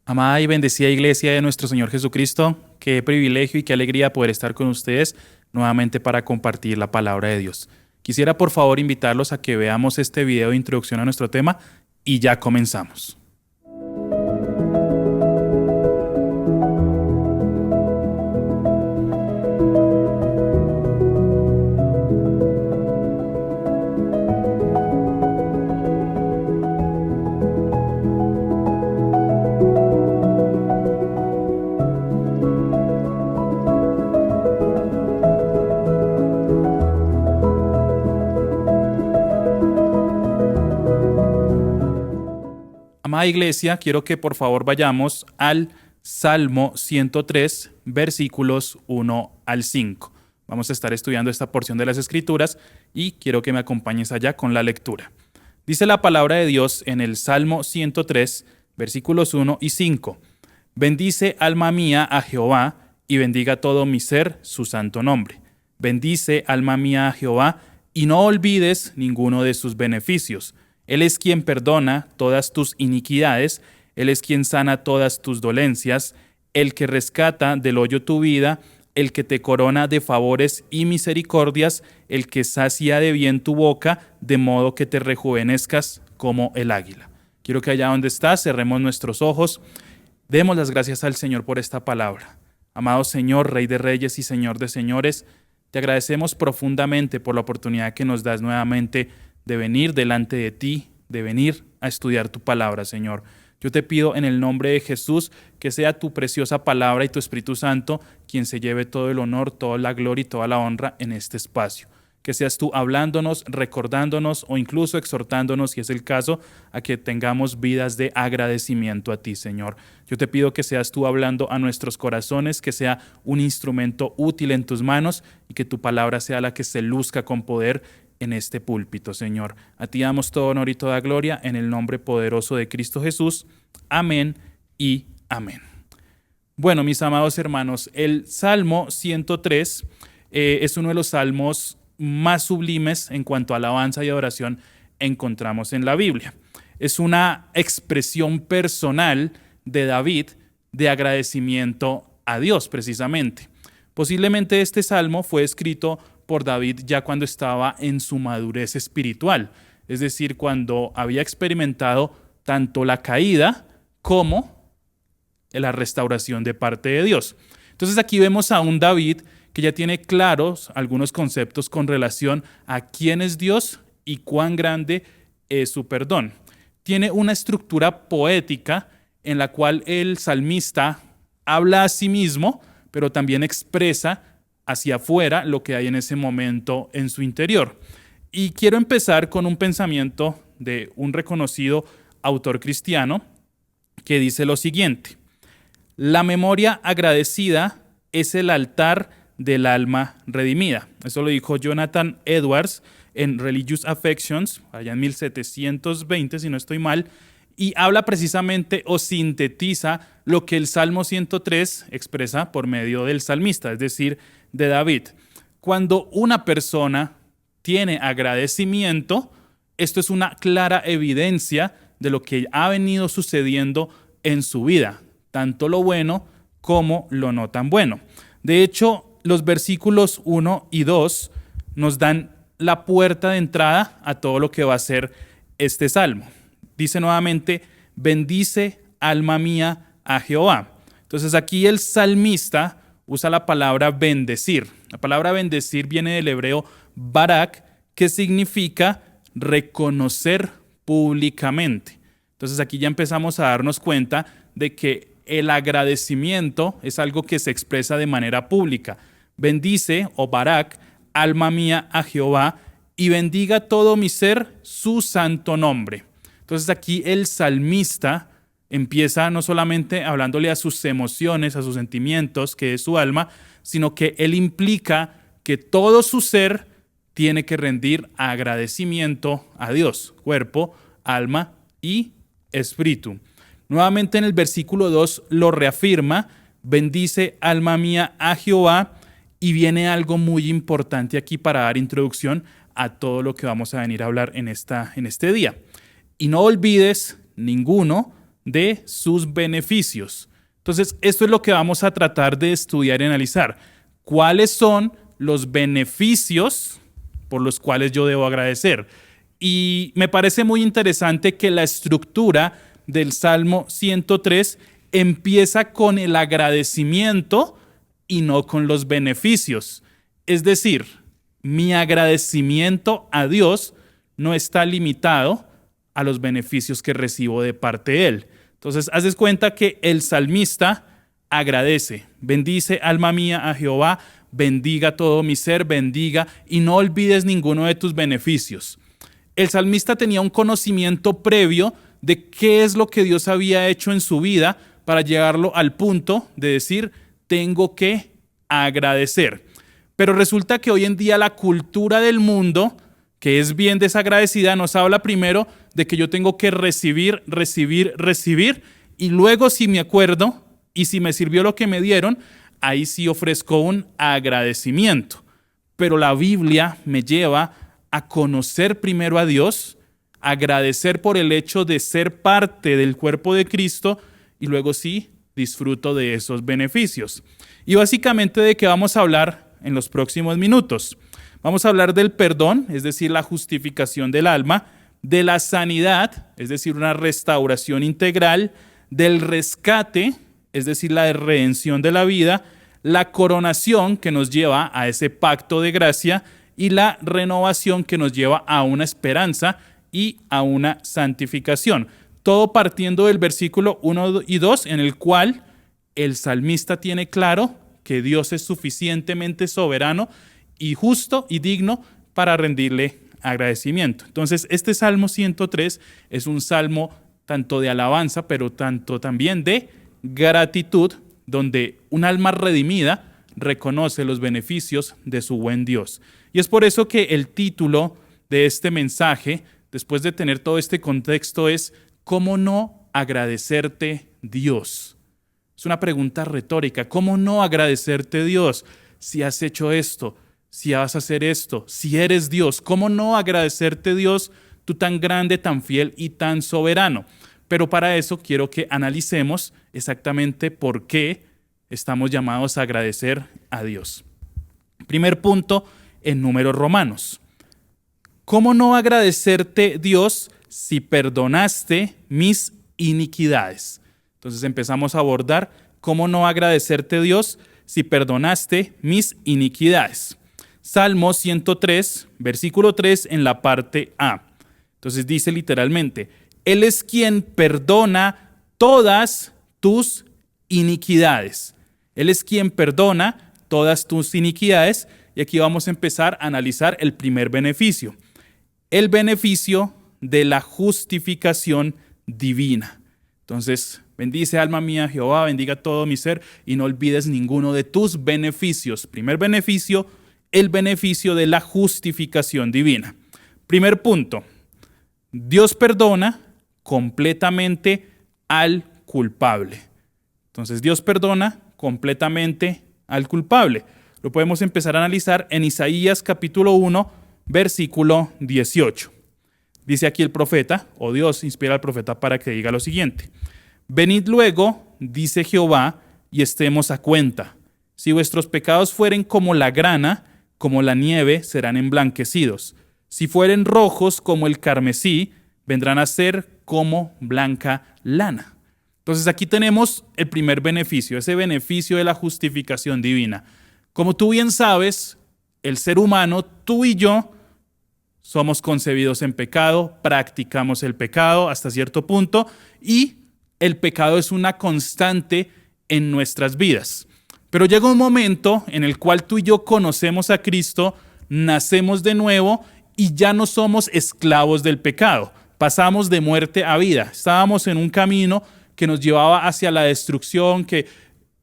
Amada y bendecida Iglesia de nuestro Señor Jesucristo, qué privilegio y qué alegría poder estar con ustedes nuevamente para compartir la palabra de Dios. Quisiera por favor invitarlos a que veamos este video de introducción a nuestro tema y ya comenzamos. Amada Iglesia, quiero que por favor vayamos al Salmo 103, versículos 1 al 5. Vamos a estar estudiando esta porción de las Escrituras y quiero que me acompañes allá con la lectura. Dice la palabra de Dios en el Salmo 103, versículos 1 y 5. Bendice, alma mía, a Jehová, y bendiga todo mi ser su santo nombre. Bendice, alma mía, a Jehová, y no olvides ninguno de sus beneficios. Él es quien perdona todas tus iniquidades, Él es quien sana todas tus dolencias, el que rescata del hoyo tu vida, el que te corona de favores y misericordias, el que sacia de bien tu boca, de modo que te rejuvenezcas como el águila. Quiero que allá donde estás cerremos nuestros ojos, demos las gracias al Señor por esta palabra. Amado Señor, Rey de Reyes y Señor de Señores, te agradecemos profundamente por la oportunidad que nos das nuevamente de venir delante de ti, de venir a estudiar tu palabra, Señor. Yo te pido en el nombre de Jesús que sea tu preciosa palabra y tu Espíritu Santo quien se lleve todo el honor, toda la gloria y toda la honra en este espacio. Que seas tú hablándonos, recordándonos o incluso exhortándonos, si es el caso, a que tengamos vidas de agradecimiento a ti, Señor. Yo te pido que seas tú hablando a nuestros corazones, que sea un instrumento útil en tus manos y que tu palabra sea la que se luzca con poder en este púlpito, Señor. A ti damos todo honor y toda gloria en el nombre poderoso de Cristo Jesús. Amén y amén. Bueno, mis amados hermanos, el Salmo 103 es uno de los salmos más sublimes en cuanto a alabanza y adoración encontramos en la Biblia. Es una expresión personal de David de agradecimiento a Dios, precisamente. Posiblemente este salmo fue escrito por David ya cuando estaba en su madurez espiritual, es decir, cuando había experimentado tanto la caída como la restauración de parte de Dios. Entonces aquí vemos a un David que ya tiene claros algunos conceptos con relación a quién es Dios y cuán grande es su perdón. Tiene una estructura poética en la cual el salmista habla a sí mismo, pero también expresa hacia afuera lo que hay en ese momento en su interior. Y quiero empezar con un pensamiento de un reconocido autor cristiano que dice lo siguiente: la memoria agradecida es el altar del alma redimida. Eso lo dijo Jonathan Edwards en Religious Affections, allá en 1720, si no estoy mal, y habla precisamente o sintetiza lo que el Salmo 103 expresa por medio del salmista, es decir, de David. Cuando una persona tiene agradecimiento, esto es una clara evidencia de lo que ha venido sucediendo en su vida, tanto lo bueno como lo no tan bueno. De hecho, los versículos 1 y 2 nos dan la puerta de entrada a todo lo que va a ser este salmo. Dice nuevamente: bendice, alma mía, a Jehová. Entonces aquí el salmista usa la palabra bendecir. La palabra bendecir viene del hebreo barak, que significa reconocer públicamente. Entonces aquí ya empezamos a darnos cuenta de que el agradecimiento es algo que se expresa de manera pública. Bendice, o barak, alma mía, a Jehová, y bendiga todo mi ser su santo nombre. Entonces aquí el salmista empieza no solamente hablándole a sus emociones, a sus sentimientos, que es su alma, sino que él implica que todo su ser tiene que rendir agradecimiento a Dios, cuerpo, alma y espíritu. Nuevamente en el versículo 2 lo reafirma: bendice, alma mía, a Jehová, y viene algo muy importante aquí para dar introducción a todo lo que vamos a venir a hablar en este día. Y no olvides ninguno de sus beneficios. Entonces, esto es lo que vamos a tratar de estudiar y analizar. ¿Cuáles son los beneficios por los cuales yo debo agradecer? Y me parece muy interesante que la estructura del Salmo 103 empieza con el agradecimiento y no con los beneficios. Es decir, mi agradecimiento a Dios no está limitado a los beneficios que recibo de parte de Él. Entonces, haces cuenta que el salmista agradece, bendice alma mía a Jehová, bendiga todo mi ser, bendiga y no olvides ninguno de tus beneficios. El salmista tenía un conocimiento previo de qué es lo que Dios había hecho en su vida para llevarlo al punto de decir, tengo que agradecer. Pero resulta que hoy en día la cultura del mundo, que es bien desagradecida, nos habla primero de que yo tengo que recibir, y luego si me acuerdo y si me sirvió lo que me dieron, ahí sí ofrezco un agradecimiento. Pero la Biblia me lleva a conocer primero a Dios, agradecer por el hecho de ser parte del cuerpo de Cristo y luego sí disfruto de esos beneficios. Y básicamente de qué vamos a hablar en los próximos minutos. Vamos a hablar del perdón, es decir, la justificación del alma, de la sanidad, es decir, una restauración integral, del rescate, es decir, la redención de la vida, la coronación que nos lleva a ese pacto de gracia y la renovación que nos lleva a una esperanza y a una santificación. Todo partiendo del versículo 1 y 2, en el cual el salmista tiene claro que Dios es suficientemente soberano y justo y digno para rendirle agradecimiento. Entonces, este Salmo 103 es un salmo tanto de alabanza, pero tanto también de gratitud, donde un alma redimida reconoce los beneficios de su buen Dios. Y es por eso que el título de este mensaje, después de tener todo este contexto, es ¿cómo no agradecerte, Dios? Es una pregunta retórica. ¿Cómo no agradecerte, Dios? Si has hecho esto, si vas a hacer esto, si eres Dios, ¿cómo no agradecerte, Dios, tú tan grande, tan fiel y tan soberano? Pero para eso quiero que analicemos exactamente por qué estamos llamados a agradecer a Dios. Primer punto en Números Romanos. ¿Cómo no agradecerte, Dios, si perdonaste mis iniquidades? Entonces empezamos a abordar cómo no agradecerte, Dios, si perdonaste mis iniquidades. Salmo 103, versículo 3 en la parte A. Entonces dice literalmente, Él es quien perdona todas tus iniquidades. Él es quien perdona todas tus iniquidades. Y aquí vamos a empezar a analizar el primer beneficio. El beneficio de la justificación divina. Entonces, bendice alma mía Jehová, bendiga todo mi ser y no olvides ninguno de tus beneficios. Primer beneficio, el beneficio de la justificación divina. Primer punto, Dios perdona completamente al culpable. Entonces, Dios perdona completamente al culpable. Lo podemos empezar a analizar en Isaías capítulo 1, versículo 18. Dice aquí el profeta, o Dios inspira al profeta para que diga lo siguiente. Venid luego, dice Jehová, y estemos a cuenta. Si vuestros pecados fueren como la grana, como la nieve, serán emblanquecidos. Si fueren rojos como el carmesí, vendrán a ser como blanca lana. Entonces aquí tenemos el primer beneficio, ese beneficio de la justificación divina. Como tú bien sabes, el ser humano, tú y yo, somos concebidos en pecado, practicamos el pecado hasta cierto punto y el pecado es una constante en nuestras vidas. Pero llega un momento en el cual tú y yo conocemos a Cristo, nacemos de nuevo y ya no somos esclavos del pecado. Pasamos de muerte a vida. Estábamos en un camino que nos llevaba hacia la destrucción, que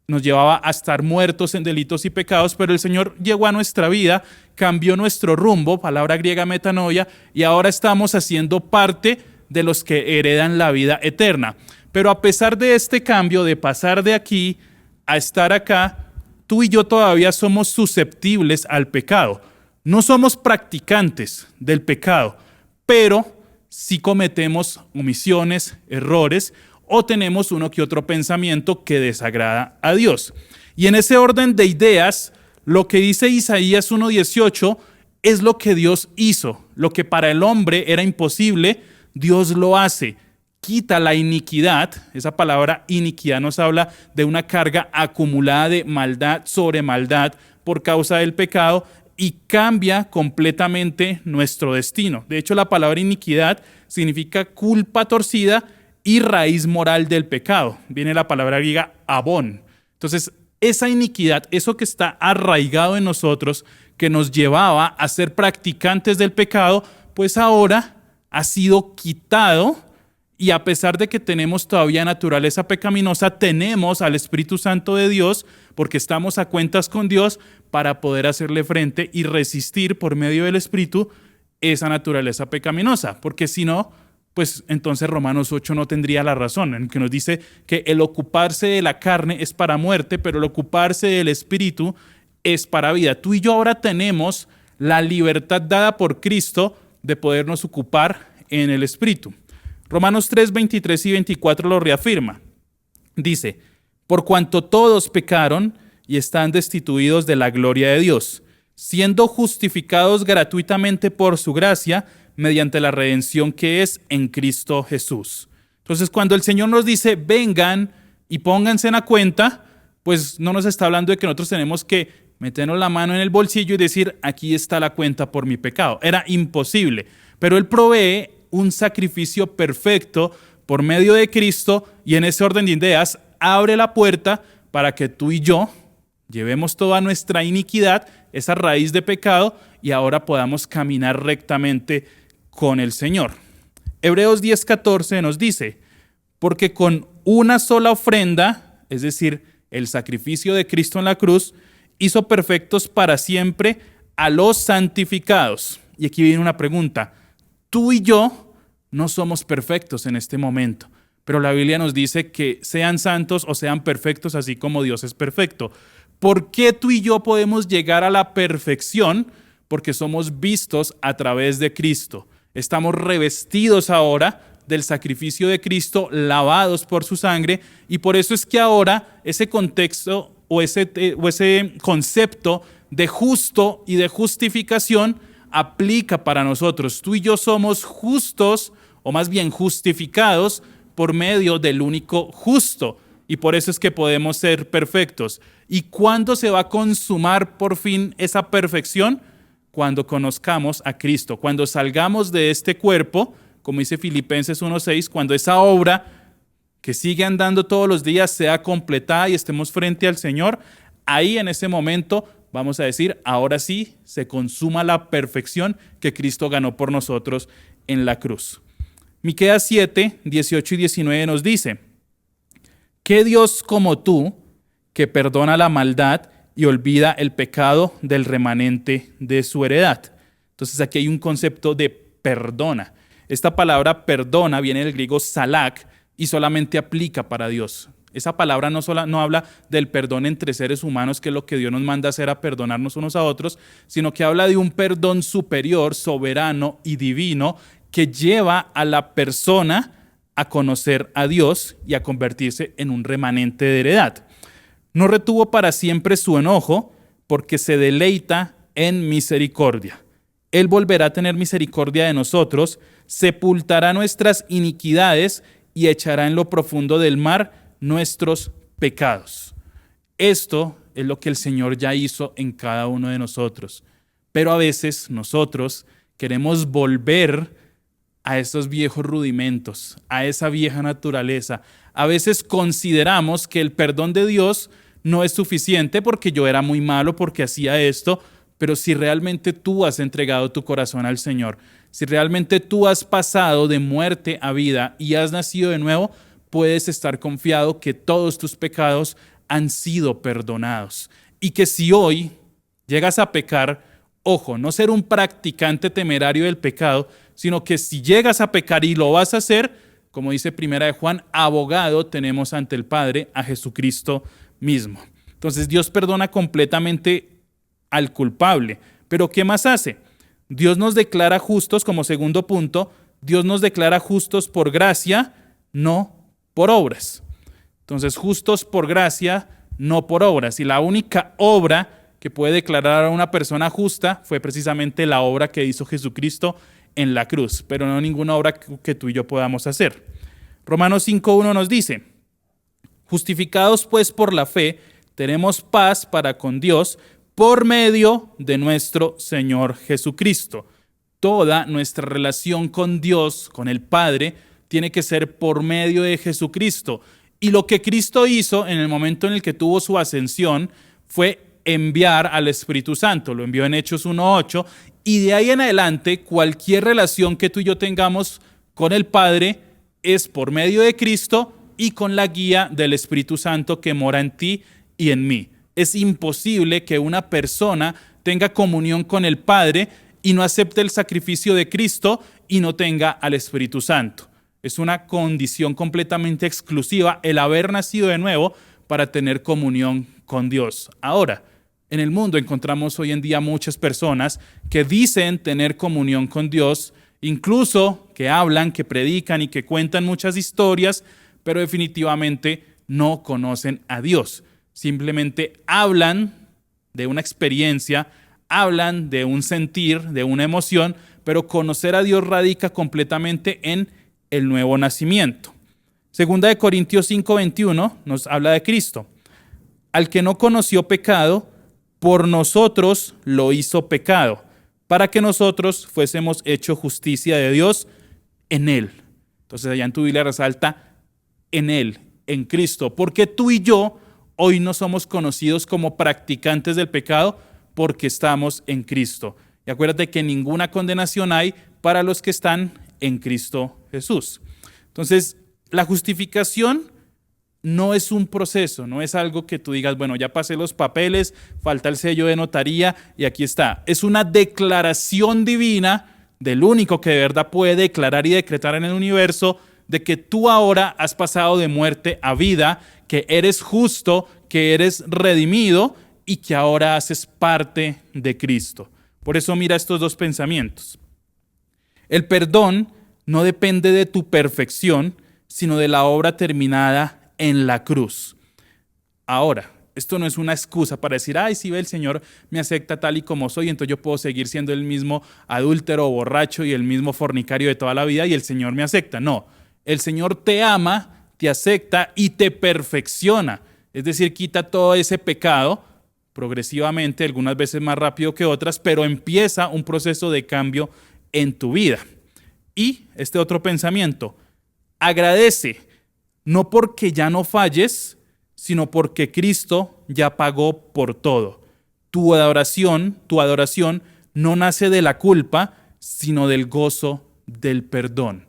nos llevaba a estar muertos en delitos y pecados, pero el Señor llegó a nuestra vida, cambió nuestro rumbo, palabra griega metanoia, y ahora estamos haciendo parte de los que heredan la vida eterna. Pero a pesar de este cambio, de pasar de aquí a estar acá, tú y yo todavía somos susceptibles al pecado. No somos practicantes del pecado, pero sí cometemos omisiones, errores, o tenemos uno que otro pensamiento que desagrada a Dios. Y en ese orden de ideas, lo que dice Isaías 1:18 es lo que Dios hizo. Lo que para el hombre era imposible, Dios lo hace. Quita la iniquidad. Esa palabra iniquidad nos habla de una carga acumulada de maldad sobre maldad por causa del pecado y cambia completamente nuestro destino. De hecho, la palabra iniquidad significa culpa torcida y raíz moral del pecado. Viene la palabra griega abón. Entonces, esa iniquidad, eso que está arraigado en nosotros, que nos llevaba a ser practicantes del pecado, pues ahora ha sido quitado y a pesar de que tenemos todavía naturaleza pecaminosa, tenemos al Espíritu Santo de Dios porque estamos a cuentas con Dios para poder hacerle frente y resistir por medio del Espíritu esa naturaleza pecaminosa, porque si no, pues entonces Romanos 8 no tendría la razón, en que nos dice que el ocuparse de la carne es para muerte, pero el ocuparse del Espíritu es para vida. Tú y yo ahora tenemos la libertad dada por Cristo de podernos ocupar en el Espíritu. Romanos 3, 23 y 24 lo reafirma. Dice, por cuanto todos pecaron y están destituidos de la gloria de Dios, siendo justificados gratuitamente por su gracia, mediante la redención que es en Cristo Jesús. Entonces, cuando el Señor nos dice, vengan y pónganse en la cuenta, pues no nos está hablando de que nosotros tenemos que meternos la mano en el bolsillo y decir, aquí está la cuenta por mi pecado. Era imposible, pero Él provee un sacrificio perfecto por medio de Cristo y en ese orden de ideas abre la puerta para que tú y yo llevemos toda nuestra iniquidad, esa raíz de pecado, y ahora podamos caminar rectamente con el Señor. Hebreos 10:14 nos dice, porque con una sola ofrenda, es decir, el sacrificio de Cristo en la cruz, hizo perfectos para siempre a los santificados. Y aquí viene una pregunta. Tú y yo no somos perfectos en este momento, pero la Biblia nos dice que sean santos o sean perfectos así como Dios es perfecto. ¿Por qué tú y yo podemos llegar a la perfección? Porque somos vistos a través de Cristo. Estamos revestidos ahora del sacrificio de Cristo, lavados por su sangre, y por eso es que ahora ese contexto o ese concepto de justo y de justificación aplica para nosotros. Tú y yo somos justos, o más bien justificados, por medio del único justo, y por eso es que podemos ser perfectos. ¿Y cuándo se va a consumar por fin esa perfección? Cuando conozcamos a Cristo, cuando salgamos de este cuerpo, como dice Filipenses 1:6, cuando esa obra que sigue andando todos los días sea completada y estemos frente al Señor, ahí en ese momento vamos a decir, ahora sí se consuma la perfección que Cristo ganó por nosotros en la cruz. Miqueas 7, 18 y 19 nos dice, ¿qué Dios como tú que perdona la maldad y olvida el pecado del remanente de su heredad? Entonces aquí hay un concepto de perdona. Esta palabra perdona viene del griego salak y solamente aplica para Dios. Esa palabra no habla del perdón entre seres humanos, que es lo que Dios nos manda hacer, a perdonarnos unos a otros, sino que habla de un perdón superior, soberano y divino que lleva a la persona a conocer a Dios y a convertirse en un remanente de heredad. No retuvo para siempre su enojo, porque se deleita en misericordia. Él volverá a tener misericordia de nosotros, sepultará nuestras iniquidades y echará en lo profundo del mar nuestros pecados. Esto es lo que el Señor ya hizo en cada uno de nosotros. Pero a veces nosotros queremos volver a esos viejos rudimentos, a esa vieja naturaleza. A veces consideramos que el perdón de Dios no es suficiente porque yo era muy malo, porque hacía esto, pero si realmente tú has entregado tu corazón al Señor, si realmente tú has pasado de muerte a vida y has nacido de nuevo, puedes estar confiado que todos tus pecados han sido perdonados. Y que si hoy llegas a pecar, ojo, no ser un practicante temerario del pecado, sino que si llegas a pecar y lo vas a hacer, como dice Primera de Juan, abogado tenemos ante el Padre a Jesucristo mismo. Entonces Dios perdona completamente al culpable. Pero ¿qué más hace? Dios nos declara justos, como segundo punto, Dios nos declara justos por gracia, no por obras. Entonces, justos por gracia, no por obras. Y la única obra que puede declarar a una persona justa fue precisamente la obra que hizo Jesucristo en la cruz, pero no ninguna obra que tú y yo podamos hacer. Romanos 5:1 nos dice: justificados pues por la fe, tenemos paz para con Dios por medio de nuestro Señor Jesucristo. Toda nuestra relación con Dios, con el Padre, tiene que ser por medio de Jesucristo. Y lo que Cristo hizo en el momento en el que tuvo su ascensión fue enviar al Espíritu Santo. Lo envió en Hechos 1:8. Y de ahí en adelante, cualquier relación que tú y yo tengamos con el Padre es por medio de Cristo y con la guía del Espíritu Santo que mora en ti y en mí. Es imposible que una persona tenga comunión con el Padre y no acepte el sacrificio de Cristo y no tenga al Espíritu Santo. Es una condición completamente exclusiva el haber nacido de nuevo para tener comunión con Dios. Ahora, en el mundo encontramos hoy en día muchas personas que dicen tener comunión con Dios, incluso que hablan, que predican y que cuentan muchas historias, pero definitivamente no conocen a Dios. Simplemente hablan de una experiencia, hablan de un sentir, de una emoción, pero conocer a Dios radica completamente en el nuevo nacimiento. Segunda de Corintios 5:21 nos habla de Cristo. Al que no conoció pecado, por nosotros lo hizo pecado, para que nosotros fuésemos hecho justicia de Dios en Él. Entonces allá en tu Biblia resalta en Él, en Cristo, porque tú y yo hoy no somos conocidos como practicantes del pecado porque estamos en Cristo. Y acuérdate que ninguna condenación hay para los que están en Cristo Jesús. Entonces, la justificación no es un proceso, no es algo que tú digas, bueno, ya pasé los papeles, falta el sello de notaría y aquí está. Es una declaración divina del único que de verdad puede declarar y decretar en el universo de que tú ahora has pasado de muerte a vida, que eres justo, que eres redimido y que ahora haces parte de Cristo. Por eso mira estos dos pensamientos. El perdón no depende de tu perfección, sino de la obra terminada en la cruz. Ahora, esto no es una excusa para decir, ay, si ve, el Señor me acepta tal y como soy, entonces yo puedo seguir siendo el mismo adúltero, borracho y el mismo fornicario de toda la vida y el Señor me acepta. No, el Señor te ama, te acepta y te perfecciona. Es decir, quita todo ese pecado progresivamente, algunas veces más rápido que otras, pero empieza un proceso de cambio en tu vida. Y este otro pensamiento, agradece, no porque ya no falles, sino porque Cristo ya pagó por todo. Tu adoración no nace de la culpa, sino del gozo del perdón.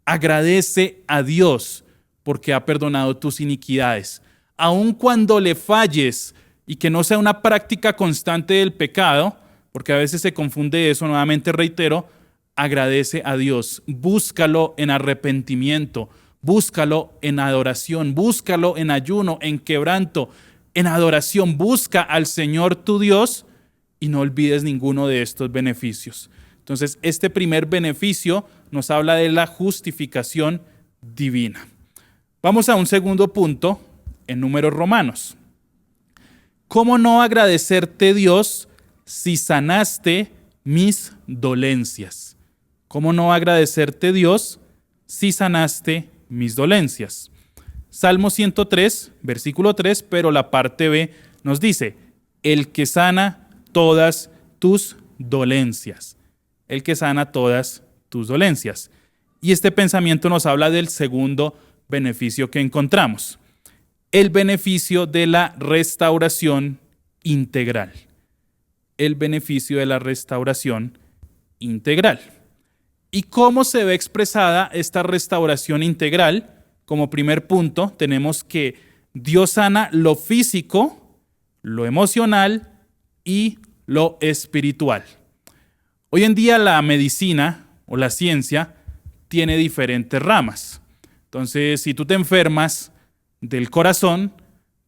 Agradece a Dios porque ha perdonado tus iniquidades. Aun cuando le falles y que no sea una práctica constante del pecado, porque a veces se confunde eso, nuevamente reitero, agradece a Dios, búscalo en arrepentimiento, búscalo en adoración, búscalo en ayuno, en quebranto, en adoración. Busca al Señor tu Dios y no olvides ninguno de estos beneficios. Entonces, este primer beneficio nos habla de la justificación divina. Vamos a un segundo punto en Números Romanos. ¿Cómo no agradecerte, Dios, si sanaste mis dolencias? ¿Cómo no agradecerte, Dios, si sanaste mis dolencias? Salmo 103, versículo 3, pero la parte B nos dice, el que sana todas tus dolencias. El que sana todas tus dolencias. Y este pensamiento nos habla del segundo beneficio que encontramos. El beneficio de la restauración integral. El beneficio de la restauración integral. ¿Y cómo se ve expresada esta restauración integral? Como primer punto, tenemos que Dios sana lo físico, lo emocional y lo espiritual. Hoy en día la medicina o la ciencia tiene diferentes ramas. Entonces, si tú te enfermas del corazón,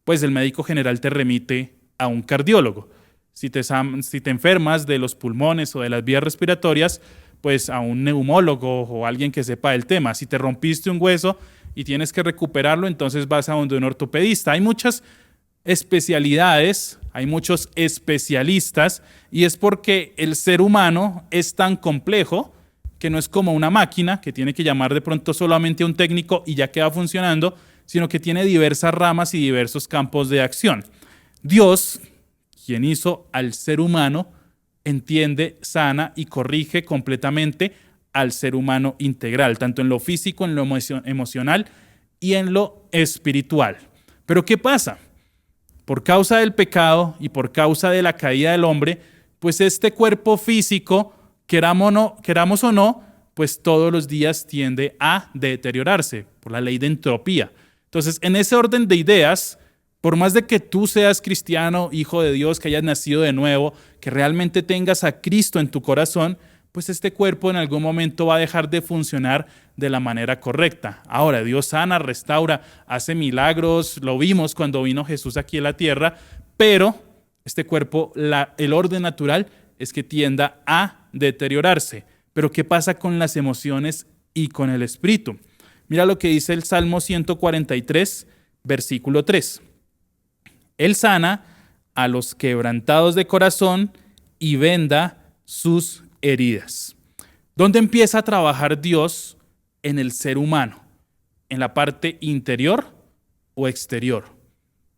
pues el médico general te remite a un cardiólogo. Si te enfermas de los pulmones o de las vías respiratorias, pues a un neumólogo o alguien que sepa del tema. Si te rompiste un hueso y tienes que recuperarlo, entonces vas a donde un ortopedista. Hay muchas especialidades, hay muchos especialistas, y es porque el ser humano es tan complejo que no es como una máquina que tiene que llamar de pronto solamente a un técnico y ya queda funcionando, sino que tiene diversas ramas y diversos campos de acción. Dios, quien hizo al ser humano, entiende, sana y corrige completamente al ser humano integral, tanto en lo físico, en lo emocional y en lo espiritual. Pero ¿qué pasa? Por causa del pecado y por causa de la caída del hombre, pues este cuerpo físico, queramos o no, pues todos los días tiende a deteriorarse por la ley de entropía. Entonces, en ese orden de ideas, por más de que tú seas cristiano, hijo de Dios, que hayas nacido de nuevo, que realmente tengas a Cristo en tu corazón, pues este cuerpo en algún momento va a dejar de funcionar de la manera correcta. Ahora, Dios sana, restaura, hace milagros, lo vimos cuando vino Jesús aquí a la tierra, pero este cuerpo, el orden natural es que tienda a deteriorarse. Pero ¿qué pasa con las emociones y con el espíritu? Mira lo que dice el Salmo 143, versículo 3. Él sana a los quebrantados de corazón y venda sus heridas. ¿Dónde empieza a trabajar Dios en el ser humano? ¿En la parte interior o exterior?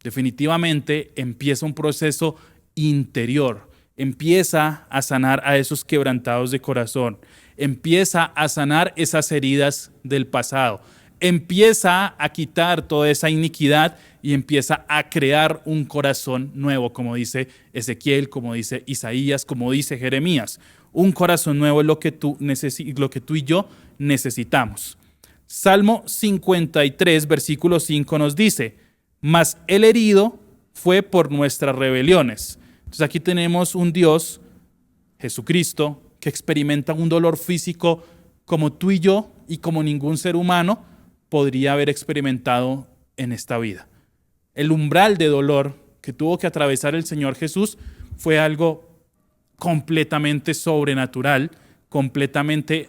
Definitivamente empieza un proceso interior. Empieza a sanar a esos quebrantados de corazón. Empieza a sanar esas heridas del pasado. Empieza a quitar toda esa iniquidad y empieza a crear un corazón nuevo, como dice Ezequiel, como dice Isaías, como dice Jeremías. Un corazón nuevo es lo que tú y yo necesitamos. Salmo 53, versículo 5 nos dice: mas el herido fue por nuestras rebeliones. Entonces aquí tenemos un Dios, Jesucristo, que experimenta un dolor físico como tú y yo y como ningún ser humano podría haber experimentado en esta vida. El umbral de dolor que tuvo que atravesar el Señor Jesús fue algo completamente sobrenatural, completamente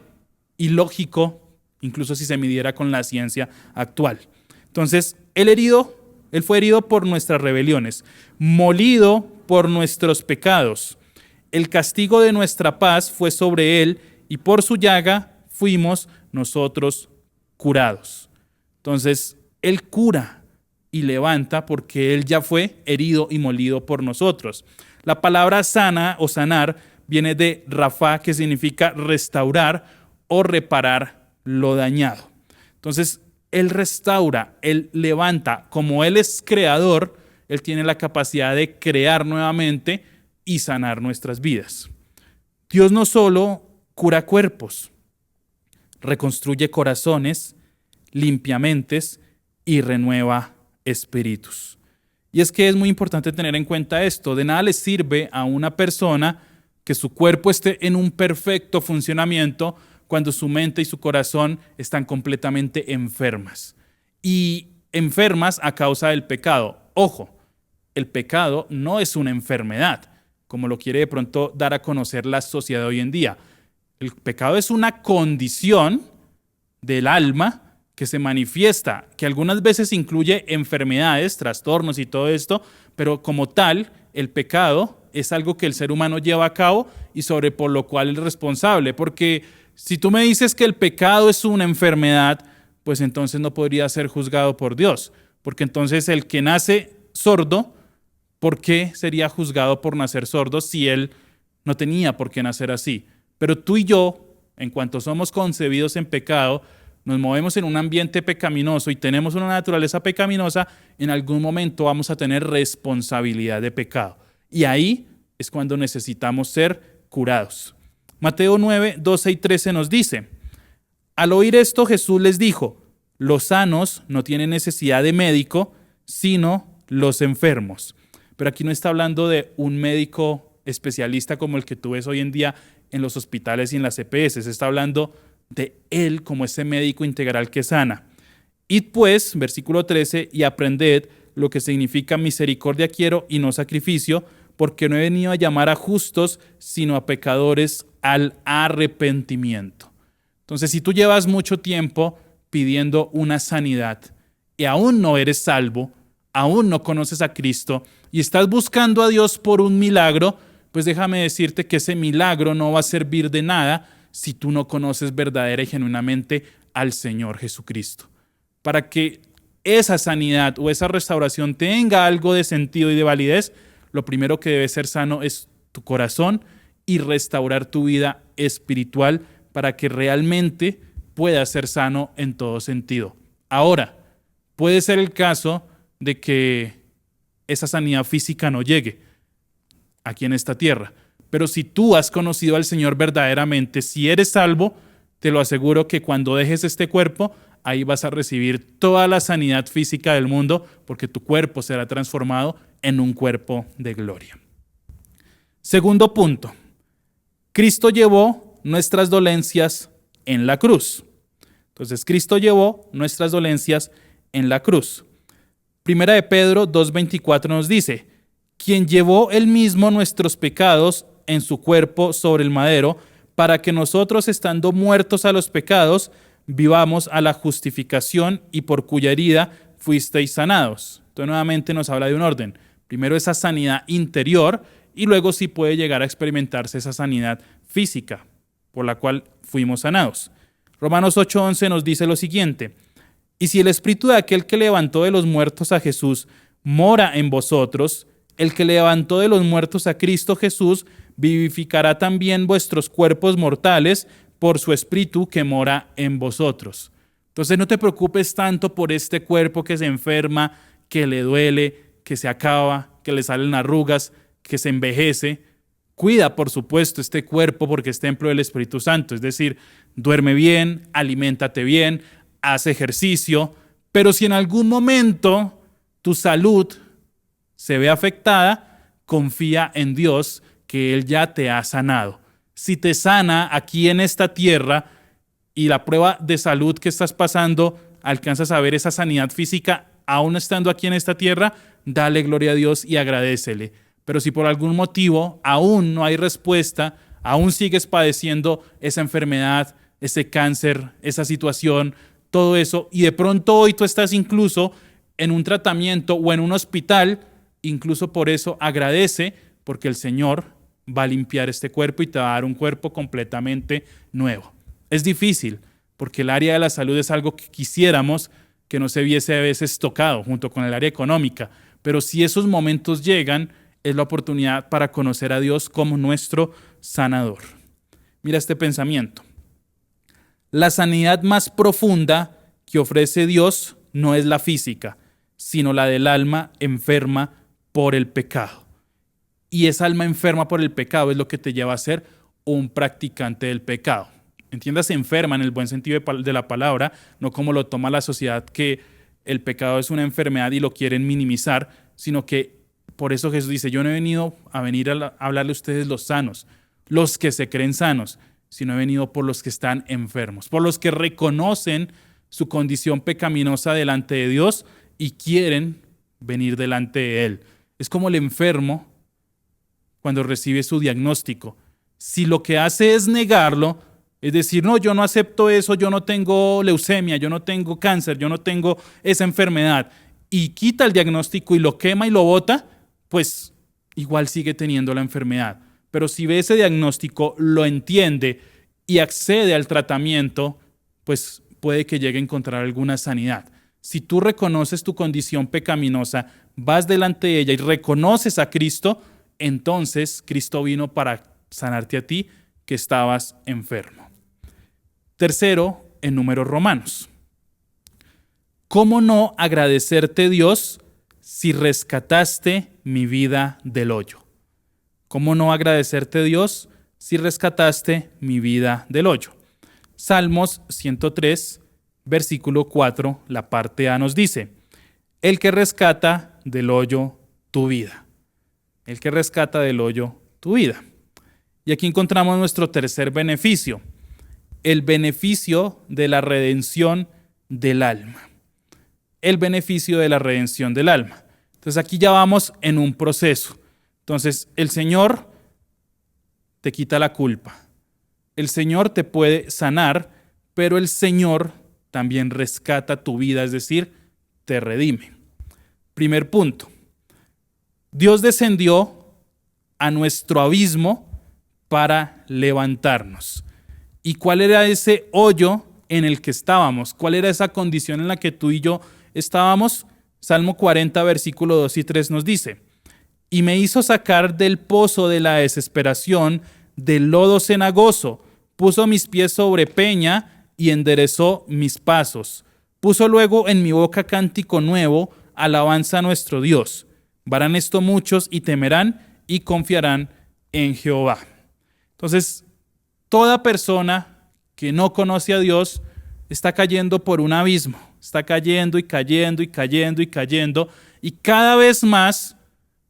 ilógico, incluso si se midiera con la ciencia actual. Entonces, Él fue herido por nuestras rebeliones, molido por nuestros pecados. El castigo de nuestra paz fue sobre Él y por su llaga fuimos nosotros curados. Entonces, Él cura y levanta porque Él ya fue herido y molido por nosotros. La palabra sana o sanar viene de Rafa, que significa restaurar o reparar lo dañado. Entonces, Él restaura, Él levanta. Como Él es creador, Él tiene la capacidad de crear nuevamente y sanar nuestras vidas. Dios no solo cura cuerpos, reconstruye corazones, limpia mentes y renueva espíritus. Y es que es muy importante tener en cuenta esto. De nada le sirve a una persona que su cuerpo esté en un perfecto funcionamiento cuando su mente y su corazón están completamente enfermas. Y enfermas a causa del pecado. Ojo, el pecado no es una enfermedad, como lo quiere de pronto dar a conocer la sociedad hoy en día. El pecado es una condición del alma que se manifiesta, que algunas veces incluye enfermedades, trastornos y todo esto, pero como tal, el pecado es algo que el ser humano lleva a cabo y sobre por lo cual es responsable. Porque si tú me dices que el pecado es una enfermedad, pues entonces no podría ser juzgado por Dios. Porque entonces el que nace sordo, ¿por qué sería juzgado por nacer sordo si él no tenía por qué nacer así? Pero tú y yo, en cuanto somos concebidos en pecado, nos movemos en un ambiente pecaminoso y tenemos una naturaleza pecaminosa, en algún momento vamos a tener responsabilidad de pecado. Y ahí es cuando necesitamos ser curados. Mateo 9, 12 y 13 nos dice: al oír esto, Jesús les dijo: los sanos no tienen necesidad de médico, sino los enfermos. Pero aquí no está hablando de un médico especialista como el que tú ves hoy en día en los hospitales y en las EPS. Se está hablando de Él como ese médico integral que sana. Id pues, versículo 13, y aprended lo que significa misericordia quiero y no sacrificio, porque no he venido a llamar a justos, sino a pecadores al arrepentimiento. Entonces, si tú llevas mucho tiempo pidiendo una sanidad y aún no eres salvo, aún no conoces a Cristo y estás buscando a Dios por un milagro, pues déjame decirte que ese milagro no va a servir de nada si tú no conoces verdadera y genuinamente al Señor Jesucristo. Para que esa sanidad o esa restauración tenga algo de sentido y de validez, lo primero que debe ser sano es tu corazón y restaurar tu vida espiritual para que realmente puedas ser sano en todo sentido. Ahora, puede ser el caso de que esa sanidad física no llegue aquí en esta tierra, pero si tú has conocido al Señor verdaderamente, si eres salvo, te lo aseguro que cuando dejes este cuerpo, ahí vas a recibir toda la sanidad física del mundo, porque tu cuerpo será transformado en un cuerpo de gloria. Segundo punto, Cristo llevó nuestras dolencias en la cruz. Entonces, Cristo llevó nuestras dolencias en la cruz. Primera de Pedro 2:24 nos dice, quien llevó él mismo nuestros pecados en su cuerpo sobre el madero, para que nosotros, estando muertos a los pecados, vivamos a la justificación y por cuya herida fuisteis sanados. Entonces nuevamente nos habla de un orden. Primero esa sanidad interior y luego sí puede llegar a experimentarse esa sanidad física por la cual fuimos sanados. Romanos 8:11 nos dice lo siguiente, y si el espíritu de aquel que levantó de los muertos a Jesús mora en vosotros, el que levantó de los muertos a Cristo Jesús vivificará también vuestros cuerpos mortales por su espíritu que mora en vosotros. Entonces no te preocupes tanto por este cuerpo que se enferma, que le duele, que se acaba, que le salen arrugas, que se envejece. Cuida, por supuesto, este cuerpo porque es templo del Espíritu Santo. Es decir, duerme bien, aliméntate bien, haz ejercicio. Pero si en algún momento tu salud se ve afectada, confía en Dios que Él ya te ha sanado. Si te sana aquí en esta tierra y la prueba de salud que estás pasando, alcanzas a ver esa sanidad física aún estando aquí en esta tierra, dale gloria a Dios y agradécele. Pero si por algún motivo aún no hay respuesta, aún sigues padeciendo esa enfermedad, ese cáncer, esa situación, todo eso, y de pronto hoy tú estás incluso en un tratamiento o en un hospital, incluso por eso agradece, porque el Señor va a limpiar este cuerpo y te va a dar un cuerpo completamente nuevo. Es difícil, porque el área de la salud es algo que quisiéramos que no se viese a veces tocado junto con el área económica, pero si esos momentos llegan, es la oportunidad para conocer a Dios como nuestro sanador. Mira este pensamiento. La sanidad más profunda que ofrece Dios no es la física, sino la del alma enferma por el pecado. Y esa alma enferma por el pecado es lo que te lleva a ser un practicante del pecado. Entiéndase enferma en el buen sentido de la palabra, no como lo toma la sociedad, que el pecado es una enfermedad y lo quieren minimizar, sino que por eso Jesús dice, yo no he venido a hablarle a ustedes los sanos, los que se creen sanos, sino he venido por los que están enfermos, por los que reconocen su condición pecaminosa delante de Dios y quieren venir delante de Él. Es como el enfermo cuando recibe su diagnóstico. Si lo que hace es negarlo, es decir, no, yo no acepto eso, yo no tengo leucemia, yo no tengo cáncer, yo no tengo esa enfermedad, y quita el diagnóstico y lo quema y lo bota, pues igual sigue teniendo la enfermedad. Pero si ve ese diagnóstico, lo entiende y accede al tratamiento, pues puede que llegue a encontrar alguna sanidad. Si tú reconoces tu condición pecaminosa, vas delante de ella y reconoces a Cristo, entonces Cristo vino para sanarte a ti que estabas enfermo. Tercero, en números romanos. ¿Cómo no agradecerte, Dios, si rescataste mi vida del hoyo? ¿Cómo no agradecerte, Dios, si rescataste mi vida del hoyo? Salmos 103, versículo 4, la parte A nos dice, el que rescata del hoyo tu vida. El que rescata del hoyo tu vida. Y aquí encontramos nuestro tercer beneficio, el beneficio de la redención del alma. El beneficio de la redención del alma. Entonces aquí ya vamos en un proceso. Entonces el Señor te quita la culpa. El Señor te puede sanar, pero el Señor también rescata tu vida, es decir, te redime. Primer punto. Dios descendió a nuestro abismo para levantarnos. ¿Y cuál era ese hoyo en el que estábamos? ¿Cuál era esa condición en la que tú y yo estábamos? Salmo 40, versículo 2 y 3 nos dice: y me hizo sacar del pozo de la desesperación, del lodo cenagoso, puso mis pies sobre peña y enderezó mis pasos. Puso luego en mi boca cántico nuevo, alabanza a nuestro Dios. Verán esto muchos y temerán y confiarán en Jehová. Entonces, toda persona que no conoce a Dios está cayendo por un abismo, está cayendo y cayendo y cayendo y cayendo, y cada vez más,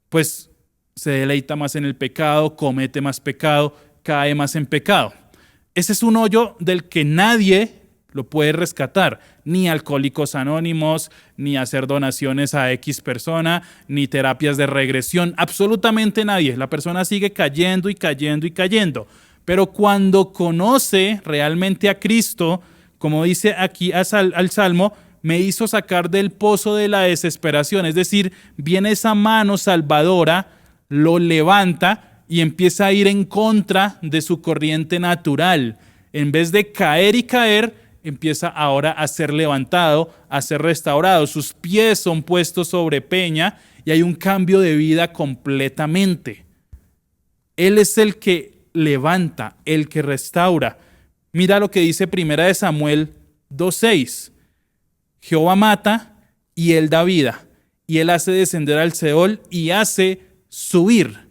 pues se deleita más en el pecado, comete más pecado, cae más en pecado. Ese es un hoyo del que nadie lo puede rescatar, ni Alcohólicos Anónimos, ni hacer donaciones a X persona, ni terapias de regresión, absolutamente nadie. La persona sigue cayendo y cayendo y cayendo. Pero cuando conoce realmente a Cristo, como dice aquí al Salmo, me hizo sacar del pozo de la desesperación, es decir, viene esa mano salvadora, lo levanta y empieza a ir en contra de su corriente natural. En vez de caer y caer, empieza ahora a ser levantado, a ser restaurado. Sus pies son puestos sobre peña y hay un cambio de vida completamente. Él es el que levanta, el que restaura. Mira lo que dice 1 Samuel 2:6. Jehová mata y él da vida, y él hace descender al Seol y hace subir.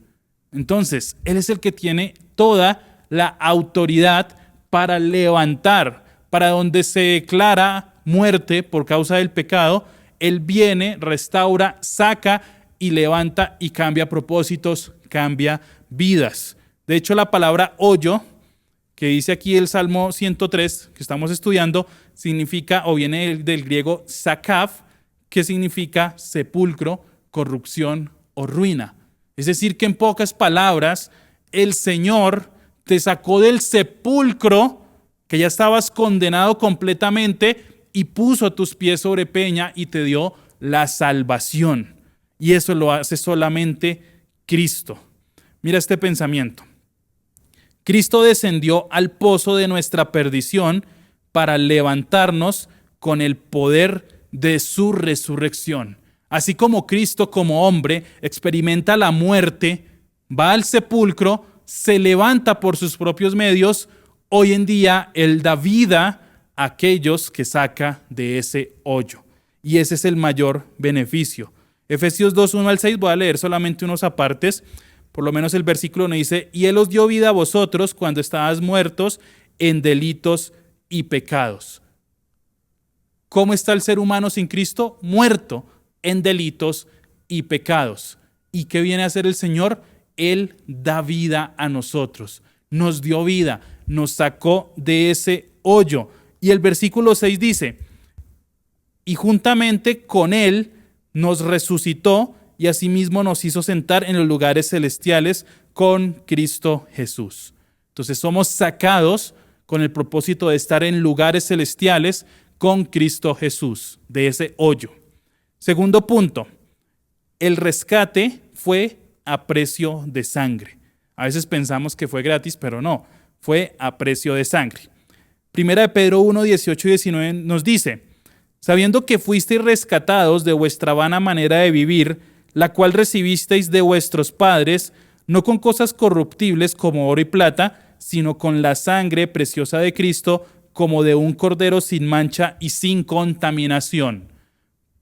Entonces, él es el que tiene toda la autoridad para levantar. Para donde se declara muerte por causa del pecado, él viene, restaura, saca y levanta y cambia propósitos, cambia vidas. De hecho, la palabra hoyo, que dice aquí el Salmo 103, que estamos estudiando, significa o viene del griego sakaf, que significa sepulcro, corrupción o ruina. Es decir, que en pocas palabras, el Señor te sacó del sepulcro, que ya estabas condenado completamente, y puso tus pies sobre peña y te dio la salvación. Y eso lo hace solamente Cristo. Mira este pensamiento. Cristo descendió al pozo de nuestra perdición para levantarnos con el poder de su resurrección. Así como Cristo como hombre experimenta la muerte, va al sepulcro, se levanta por sus propios medios, hoy en día Él da vida a aquellos que saca de ese hoyo. Y ese es el mayor beneficio. Efesios 2, 1 al 6, voy a leer solamente unos apartes. Por lo menos el versículo nos dice: y Él os dio vida a vosotros cuando estabais muertos en delitos y pecados. ¿Cómo está el ser humano sin Cristo? Muerto en delitos y pecados. ¿Y qué viene a hacer el Señor? Él da vida a nosotros. Nos dio vida, nos sacó de ese hoyo. Y el versículo 6 dice: y juntamente con Él nos resucitó y asimismo nos hizo sentar en los lugares celestiales con Cristo Jesús. Entonces somos sacados con el propósito de estar en lugares celestiales con Cristo Jesús, de ese hoyo. Segundo punto, el rescate fue a precio de sangre. A veces pensamos que fue gratis, pero no, fue a precio de sangre. Primera de Pedro 1, 18 y 19 nos dice: sabiendo que fuisteis rescatados de vuestra vana manera de vivir, la cual recibisteis de vuestros padres, no con cosas corruptibles como oro y plata, sino con la sangre preciosa de Cristo, como de un cordero sin mancha y sin contaminación.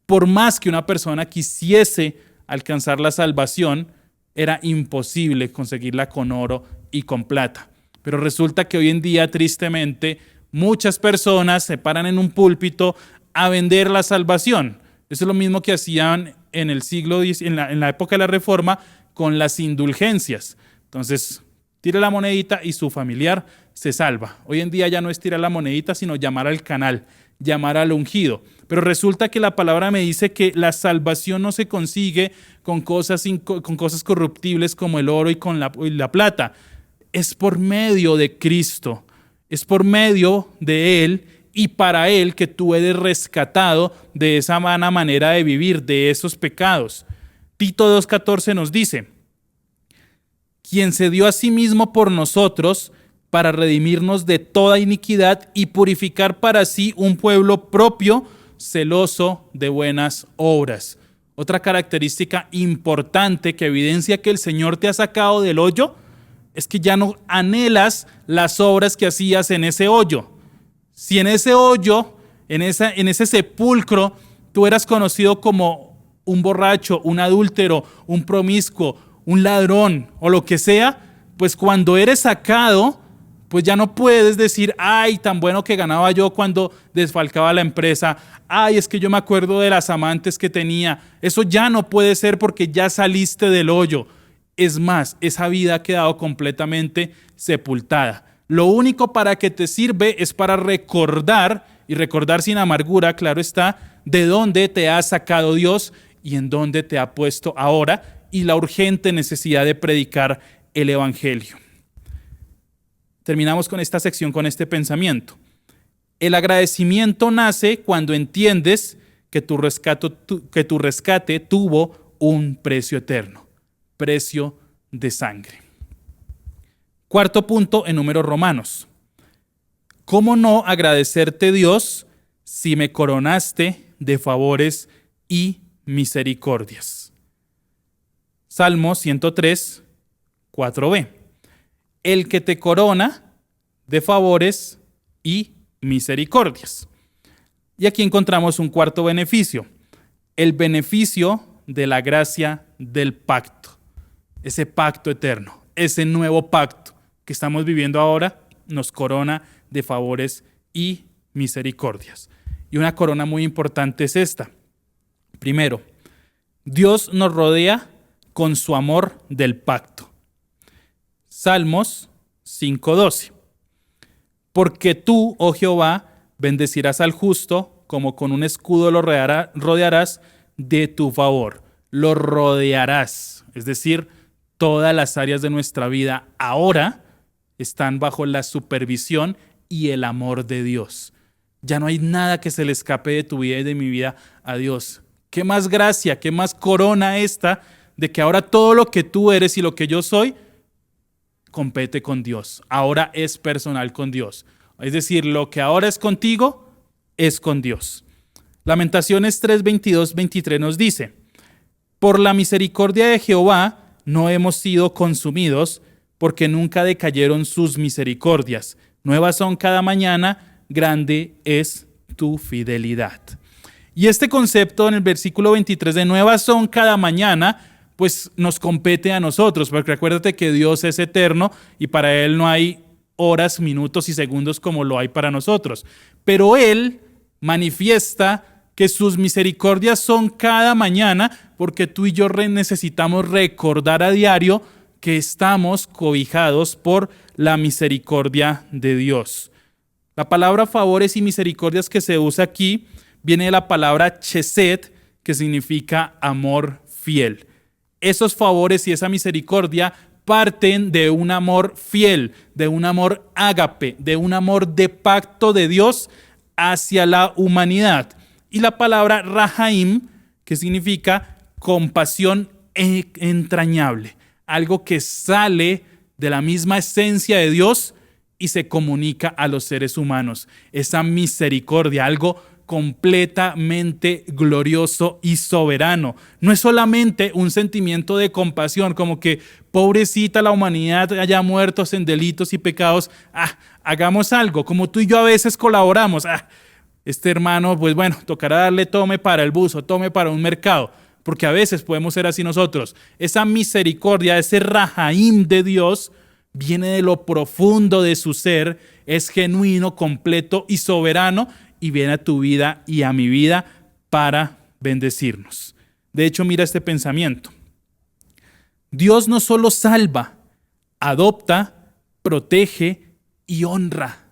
Por más que una persona quisiese alcanzar la salvación, era imposible conseguirla con oro y con plata. Pero resulta que hoy en día, tristemente, muchas personas se paran en un púlpito a vender la salvación. Eso es lo mismo que hacían en el siglo X, en la época de la Reforma, con las indulgencias. Entonces, tira la monedita y su familiar se salva. Hoy en día ya no es tirar la monedita, sino llamar al canal, llamar al ungido. Pero resulta que la palabra me dice que la salvación no se consigue con cosas corruptibles como el oro y con la plata. Es por medio de Cristo, es por medio de Él y para Él que tú eres rescatado de esa vana manera de vivir, de esos pecados. Tito 2:14 nos dice, quien se dio a sí mismo por nosotros para redimirnos de toda iniquidad y purificar para sí un pueblo propio, celoso de buenas obras. Otra característica importante que evidencia que el Señor te ha sacado del hoyo es que ya no anhelas las obras que hacías en ese hoyo. Si en ese hoyo, en ese sepulcro, tú eras conocido como un borracho, un adúltero, un promiscuo, un ladrón o lo que sea, pues cuando eres sacado, pues ya no puedes decir, ay, tan bueno que ganaba yo cuando desfalcaba la empresa, ay, es que yo me acuerdo de las amantes que tenía. Eso ya no puede ser porque ya saliste del hoyo. Es más, esa vida ha quedado completamente sepultada. Lo único para que te sirve es para recordar, y recordar sin amargura, claro está, de dónde te ha sacado Dios y en dónde te ha puesto ahora, y la urgente necesidad de predicar el Evangelio. Terminamos con esta sección con este pensamiento. El agradecimiento nace cuando entiendes que tu rescate tuvo un precio eterno, precio de sangre. Cuarto punto en Números Romanos. ¿Cómo no agradecerte, Dios, si me coronaste de favores y misericordias? Salmo 103, 4b. El que te corona de favores y misericordias. Y aquí encontramos un cuarto beneficio, el beneficio de la gracia del pacto, ese pacto eterno, ese nuevo pacto que estamos viviendo ahora nos corona de favores y misericordias. Y una corona muy importante es esta. Primero, Dios nos rodea con su amor del pacto. Salmos 5:12. Porque tú, oh Jehová, bendecirás al justo, como con un escudo lo rodearás de tu favor. Lo rodearás. Es decir, todas las áreas de nuestra vida ahora están bajo la supervisión y el amor de Dios. Ya no hay nada que se le escape de tu vida y de mi vida a Dios. ¿Qué más gracia, qué más corona esta de que ahora todo lo que tú eres y lo que yo soy compete con Dios? Ahora es personal con Dios. Es decir, lo que ahora es contigo es con Dios. Lamentaciones 3:22-23 nos dice, por la misericordia de Jehová no hemos sido consumidos, porque nunca decayeron sus misericordias. Nuevas son cada mañana, grande es tu fidelidad. Y este concepto en el versículo 23 de nuevas son cada mañana, pues nos compete a nosotros, porque acuérdate que Dios es eterno y para Él no hay horas, minutos y segundos como lo hay para nosotros. Pero Él manifiesta que sus misericordias son cada mañana, porque tú y yo necesitamos recordar a diario que estamos cobijados por la misericordia de Dios. La palabra favores y misericordias que se usa aquí viene de la palabra chesed, que significa amor fiel. Esos favores y esa misericordia parten de un amor fiel, de un amor ágape, de un amor de pacto de Dios hacia la humanidad. Y la palabra rahaim, que significa compasión entrañable, algo que sale de la misma esencia de Dios y se comunica a los seres humanos. Esa misericordia, algo completamente glorioso y soberano. No es solamente un sentimiento de compasión, como que pobrecita la humanidad haya muertos en delitos y pecados. Hagamos algo, como tú y yo a veces colaboramos. Este hermano, pues bueno, tocará darle tome para el bus o tome para un mercado, porque a veces podemos ser así nosotros. Esa misericordia, ese rahaim de Dios, viene de lo profundo de su ser, es genuino, completo y soberano, y viene a tu vida y a mi vida para bendecirnos. De hecho, mira este pensamiento. Dios no solo salva, adopta, protege y honra.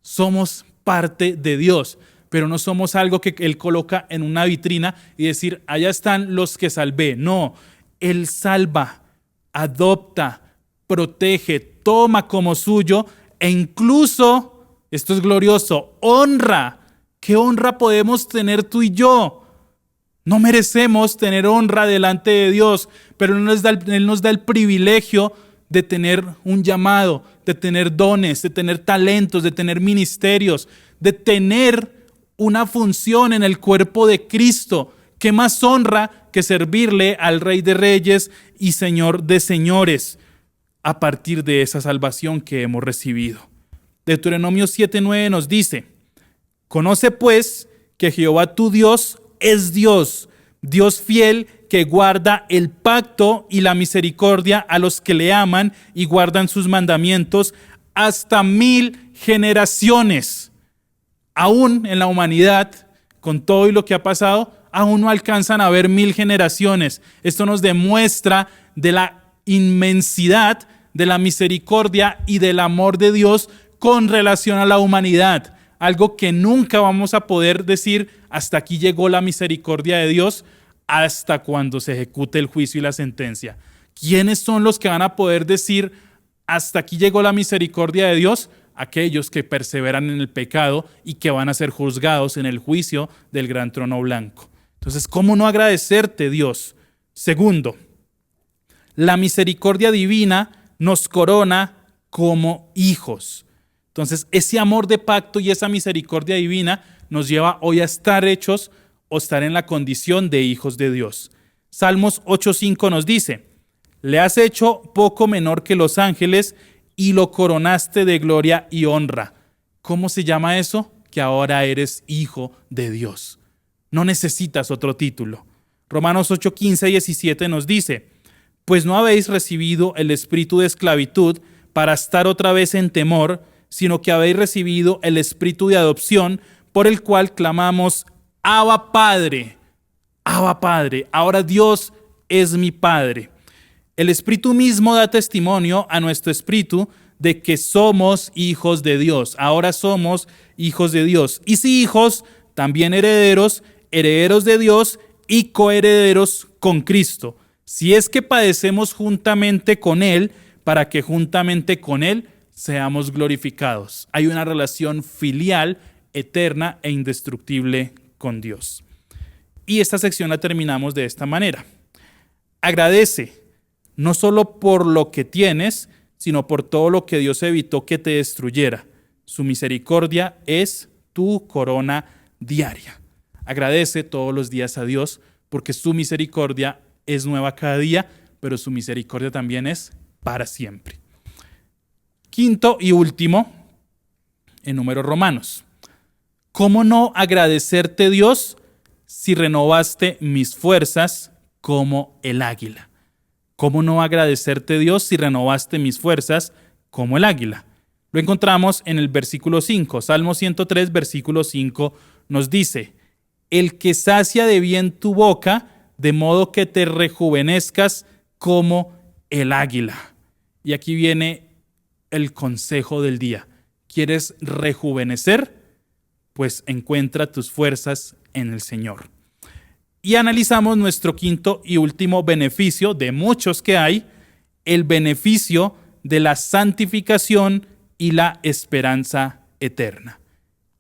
Somos parte de Dios, pero no somos algo que Él coloca en una vitrina y decir, allá están los que salvé. No, Él salva, adopta, protege, toma como suyo e incluso, Esto es glorioso. Honra. ¿Qué honra podemos tener tú y yo? No merecemos tener honra delante de Dios, pero Él nos da el privilegio de tener un llamado, de tener dones, de tener talentos, de tener ministerios, de tener una función en el cuerpo de Cristo. ¿Qué más honra que servirle al Rey de Reyes y Señor de Señores a partir de esa salvación que hemos recibido? Deuteronomio 7:9 nos dice: conoce pues que Jehová tu Dios es Dios, Dios fiel, que guarda el pacto y la misericordia a los que le aman y guardan sus mandamientos hasta 1000 generaciones. Aún en la humanidad, con todo y lo que ha pasado, aún no alcanzan a ver 1000 generaciones. Esto nos demuestra de la inmensidad de la misericordia y del amor de Dios con relación a la humanidad. Algo que nunca vamos a poder decir: hasta aquí llegó la misericordia de Dios, hasta cuando se ejecute el juicio y la sentencia. ¿Quiénes son los que van a poder decir: hasta aquí llegó la misericordia de Dios? Aquellos que perseveran en el pecado y que van a ser juzgados en el juicio del gran trono blanco. Entonces, ¿cómo no agradecerte, Dios? Segundo, la misericordia divina nos corona como hijos. Entonces, ese amor de pacto y esa misericordia divina nos lleva hoy a estar hechos o estar en la condición de hijos de Dios. Salmos 8:5 nos dice: le has hecho poco menor que los ángeles y lo coronaste de gloria y honra. ¿Cómo se llama eso? Que ahora eres hijo de Dios. No necesitas otro título. Romanos 8:15-17 nos dice: pues no habéis recibido el espíritu de esclavitud para estar otra vez en temor, sino que habéis recibido el espíritu de adopción, por el cual clamamos: Abba Padre, Abba Padre. Ahora Dios es mi Padre. El Espíritu mismo da testimonio a nuestro espíritu de que somos hijos de Dios. Ahora somos hijos de Dios. Y si hijos, también herederos, herederos de Dios y coherederos con Cristo. Si es que padecemos juntamente con Él, para que juntamente con Él seamos glorificados. Hay una relación filial, eterna e indestructible con Dios. Y esta sección la terminamos de esta manera. Agradece, no solo por lo que tienes, sino por todo lo que Dios evitó que te destruyera. Su misericordia es tu corona diaria. Agradece todos los días a Dios, porque su misericordia es nueva cada día, pero su misericordia también es para siempre. Quinto y último, en Números Romanos. ¿Cómo no agradecerte, Dios, si renovaste mis fuerzas como el águila? ¿Cómo no agradecerte, Dios, si renovaste mis fuerzas como el águila? Lo encontramos en el versículo 5. Salmo 103, versículo 5 nos dice: el que sacia de bien tu boca, de modo que te rejuvenezcas como el águila. Y aquí viene el consejo del día. ¿Quieres rejuvenecer? Pues encuentra tus fuerzas en el Señor. Y analizamos nuestro quinto y último beneficio, de muchos que hay, el beneficio de la santificación y la esperanza eterna.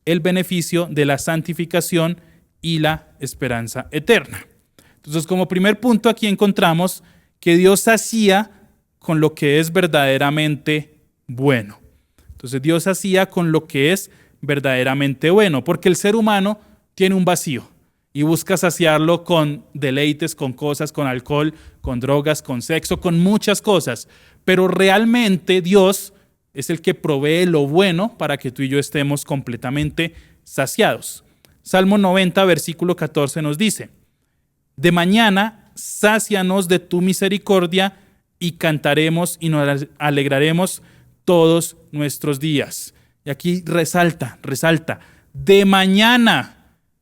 El beneficio de la santificación y la esperanza eterna. Entonces, como primer punto, aquí encontramos que Dios hacía con lo que es verdaderamente bueno. Entonces, Dios hacía con lo que es verdaderamente bueno, porque el ser humano tiene un vacío y busca saciarlo con deleites, con cosas, con alcohol, con drogas, con sexo, con muchas cosas. Pero realmente Dios es el que provee lo bueno para que tú y yo estemos completamente saciados. Salmo 90, versículo 14 nos dice: de mañana sácianos de tu misericordia y cantaremos y nos alegraremos todos nuestros días. Y aquí resalta, de mañana.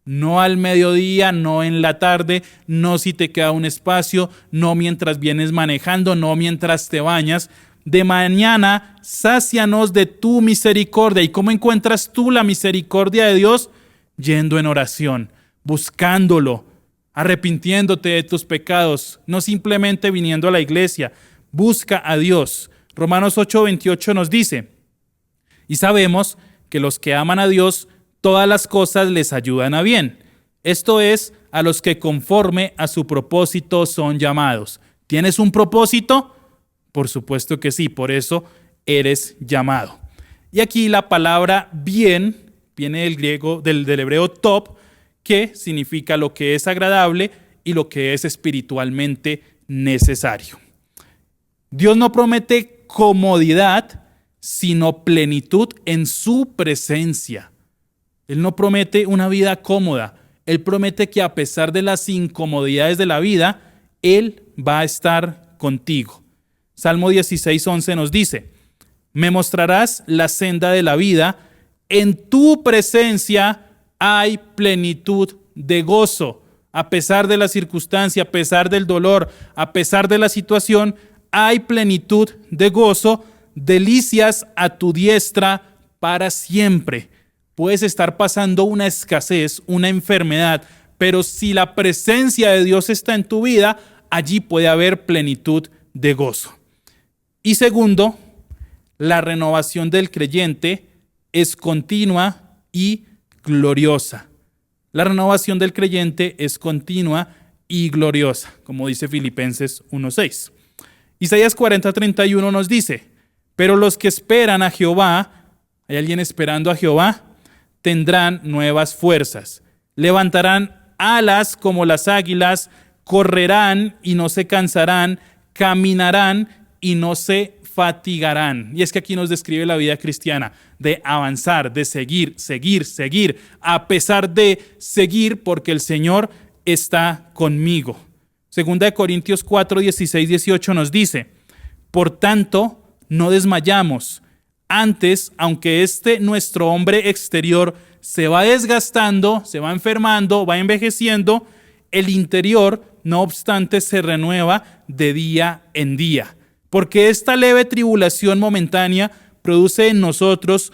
No al mediodía, no en la tarde, no si te queda un espacio, no mientras vienes manejando, no mientras te bañas. De mañana, sácianos de tu misericordia. ¿Y cómo encuentras tú la misericordia de Dios? Yendo en oración, buscándolo, arrepintiéndote de tus pecados, no simplemente viniendo a la iglesia. Busca a Dios. Romanos 8:28 nos dice: y sabemos que los que aman a Dios, todas las cosas les ayudan a bien. Esto es, a los que conforme a su propósito son llamados. ¿Tienes un propósito? Por supuesto que sí, por eso eres llamado. Y aquí la palabra bien viene del griego, del hebreo top, que significa lo que es agradable y lo que es espiritualmente necesario. Dios no promete comodidad, sino plenitud en su presencia. Él no promete una vida cómoda. Él promete que a pesar de las incomodidades de la vida, Él va a estar contigo. Salmo 16:11 nos dice: me mostrarás la senda de la vida, en tu presencia hay plenitud de gozo. A pesar de la circunstancia, a pesar del dolor, a pesar de la situación, hay plenitud de gozo, delicias a tu diestra para siempre. Puedes estar pasando una escasez, una enfermedad, pero si la presencia de Dios está en tu vida, allí puede haber plenitud de gozo. Y segundo, la renovación del creyente es continua y gloriosa. La renovación del creyente es continua y gloriosa, como dice Filipenses 1:6. Isaías 40:31 nos dice: pero los que esperan a Jehová, ¿hay alguien esperando a Jehová? Tendrán nuevas fuerzas, levantarán alas como las águilas, correrán y no se cansarán, caminarán y no se fatigarán. Y es que aquí nos describe la vida cristiana, de avanzar, de seguir, a pesar de seguir porque el Señor está conmigo. Segunda de Corintios 4:16-18 nos dice: por tanto, no desmayamos. Antes, aunque nuestro hombre exterior se va desgastando, se va enfermando, va envejeciendo, el interior, no obstante, se renueva de día en día. Porque esta leve tribulación momentánea produce en nosotros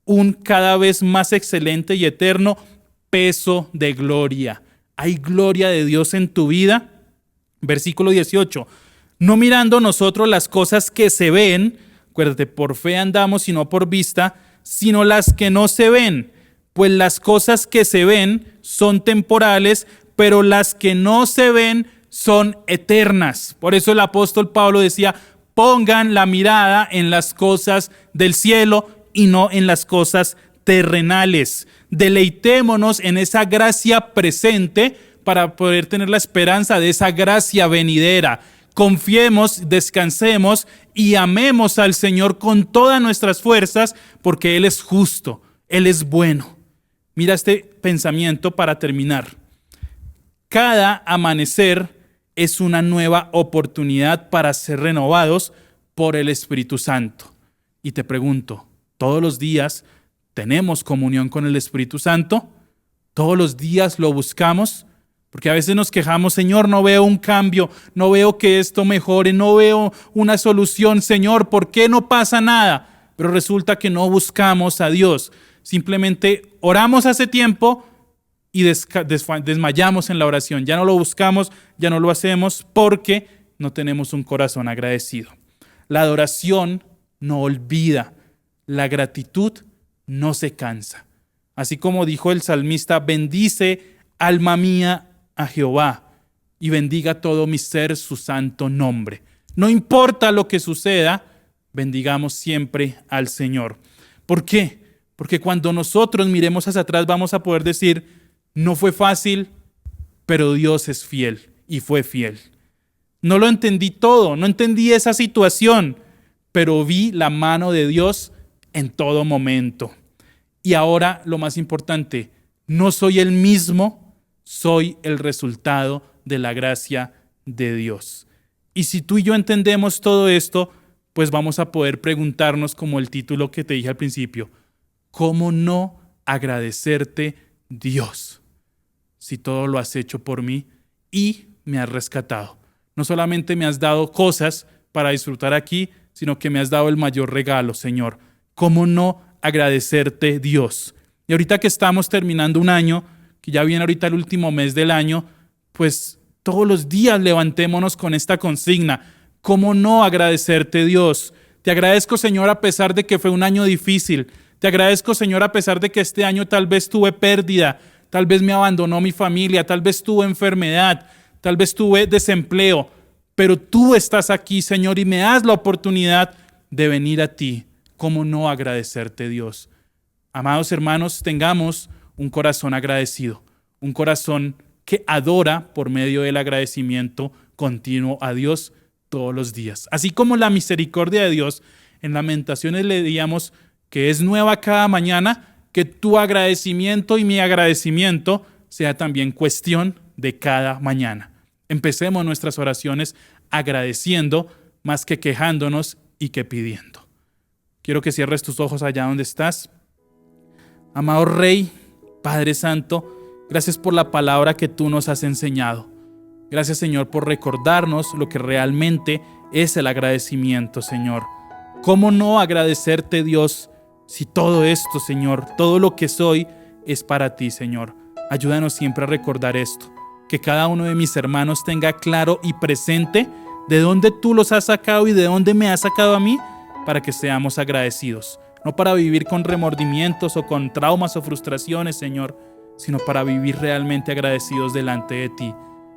un cada vez más excelente y eterno peso de gloria. ¿Hay gloria de Dios en tu vida? Versículo 18. No mirando nosotros las cosas que se ven, acuérdate, por fe andamos y no por vista, sino las que no se ven. Pues las cosas que se ven son temporales, pero las que no se ven son eternas. Por eso el apóstol Pablo decía: pongan la mirada en las cosas del cielo y no en las cosas terrenales. Deleitémonos en esa gracia presente para poder tener la esperanza de esa gracia venidera. Confiemos, descansemos y amemos al Señor con todas nuestras fuerzas, porque Él es justo, Él es bueno. Mira este pensamiento para terminar. Cada amanecer es una nueva oportunidad para ser renovados por el Espíritu Santo. Y te pregunto, ¿todos los días tenemos comunión con el Espíritu Santo? ¿Todos los días lo buscamos? Porque a veces nos quejamos: Señor, no veo un cambio, no veo que esto mejore, no veo una solución. Señor, ¿por qué no pasa nada? Pero resulta que no buscamos a Dios. Simplemente oramos hace tiempo y desmayamos en la oración. Ya no lo buscamos, ya no lo hacemos porque no tenemos un corazón agradecido. La adoración no olvida, la gratitud no se cansa. Así como dijo el salmista: bendice, alma mía, a Jehová, y bendiga todo mi ser su santo nombre. No importa lo que suceda, bendigamos siempre al Señor. ¿Por qué? Porque cuando nosotros miremos hacia atrás vamos a poder decir: no fue fácil, pero Dios es fiel y fue fiel. No lo entendí todo, no entendí esa situación, pero vi la mano de Dios en todo momento. Y ahora lo más importante, no soy el mismo, soy el resultado de la gracia de Dios. Y si tú y yo entendemos todo esto, pues vamos a poder preguntarnos, como el título que te dije al principio: ¿cómo no agradecerte, Dios, si todo lo has hecho por mí y me has rescatado? No solamente me has dado cosas para disfrutar aquí, sino que me has dado el mayor regalo, Señor. ¿Cómo no agradecerte, Dios? Y ahorita que estamos terminando un año, que ya viene ahorita el último mes del año, pues todos los días levantémonos con esta consigna: ¿cómo no agradecerte, Dios? Te agradezco, Señor, a pesar de que fue un año difícil. Te agradezco, Señor, a pesar de que este año tal vez tuve pérdida, tal vez me abandonó mi familia, tal vez tuve enfermedad, tal vez tuve desempleo, pero tú estás aquí, Señor, y me das la oportunidad de venir a ti. ¿Cómo no agradecerte, Dios? Amados hermanos, tengamos un corazón agradecido, un corazón que adora por medio del agradecimiento continuo a Dios todos los días. Así como la misericordia de Dios, en Lamentaciones leíamos que es nueva cada mañana, que tu agradecimiento y mi agradecimiento sea también cuestión de cada mañana. Empecemos nuestras oraciones agradeciendo más que quejándonos y que pidiendo. Quiero que cierres tus ojos allá donde estás. Amado Rey, Padre Santo, gracias por la palabra que tú nos has enseñado. Gracias, Señor, por recordarnos lo que realmente es el agradecimiento, Señor. ¿Cómo no agradecerte, Dios, si todo esto, Señor, todo lo que soy es para ti, Señor? Ayúdanos siempre a recordar esto, que cada uno de mis hermanos tenga claro y presente de dónde tú los has sacado y de dónde me has sacado a mí, para que seamos agradecidos. No para vivir con remordimientos o con traumas o frustraciones, Señor, sino para vivir realmente agradecidos delante de ti.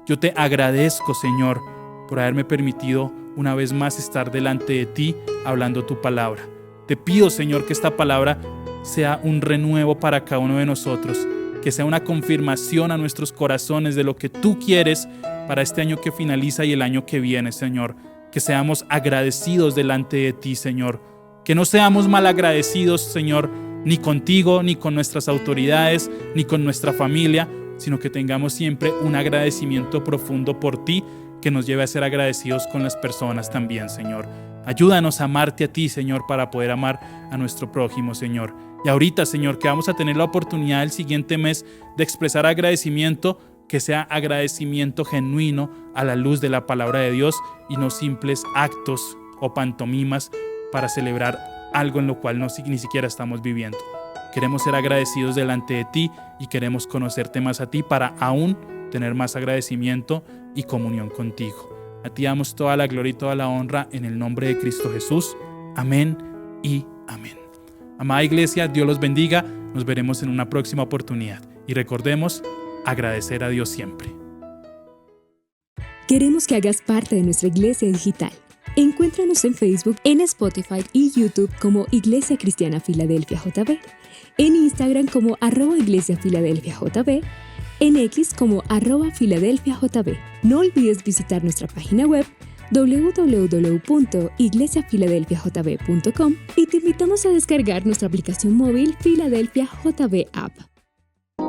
Yo te agradezco, Señor, por haberme permitido una vez más estar delante de ti hablando tu palabra. Te pido, Señor, que esta palabra sea un renuevo para cada uno de nosotros, que sea una confirmación a nuestros corazones de lo que tú quieres para este año que finaliza y el año que viene, Señor. Que seamos agradecidos delante de ti, Señor. Que no seamos malagradecidos, Señor, ni contigo, ni con nuestras autoridades, ni con nuestra familia, sino que tengamos siempre un agradecimiento profundo por ti, que nos lleve a ser agradecidos con las personas también, Señor. Ayúdanos a amarte a ti, Señor, para poder amar a nuestro prójimo, Señor. Y ahorita, Señor, que vamos a tener la oportunidad el siguiente mes de expresar agradecimiento, que sea agradecimiento genuino a la luz de la palabra de Dios y no simples actos o pantomimas para celebrar algo en lo cual ni siquiera estamos viviendo. Queremos ser agradecidos delante de ti y queremos conocerte más a ti para aún tener más agradecimiento y comunión contigo. A ti damos toda la gloria y toda la honra en el nombre de Cristo Jesús. Amén y amén. Amada iglesia, Dios los bendiga. Nos veremos en una próxima oportunidad. Y recordemos, agradecer a Dios siempre. Queremos que hagas parte de nuestra iglesia digital. Encuéntranos en Facebook, en Spotify y YouTube como Iglesia Cristiana Filadelfia JB, en Instagram como @Iglesia Filadelfia JB, en X como @Filadelfia JB. No olvides visitar nuestra página web www.iglesiafiladelfiajb.com y te invitamos a descargar nuestra aplicación móvil Filadelfia JB App.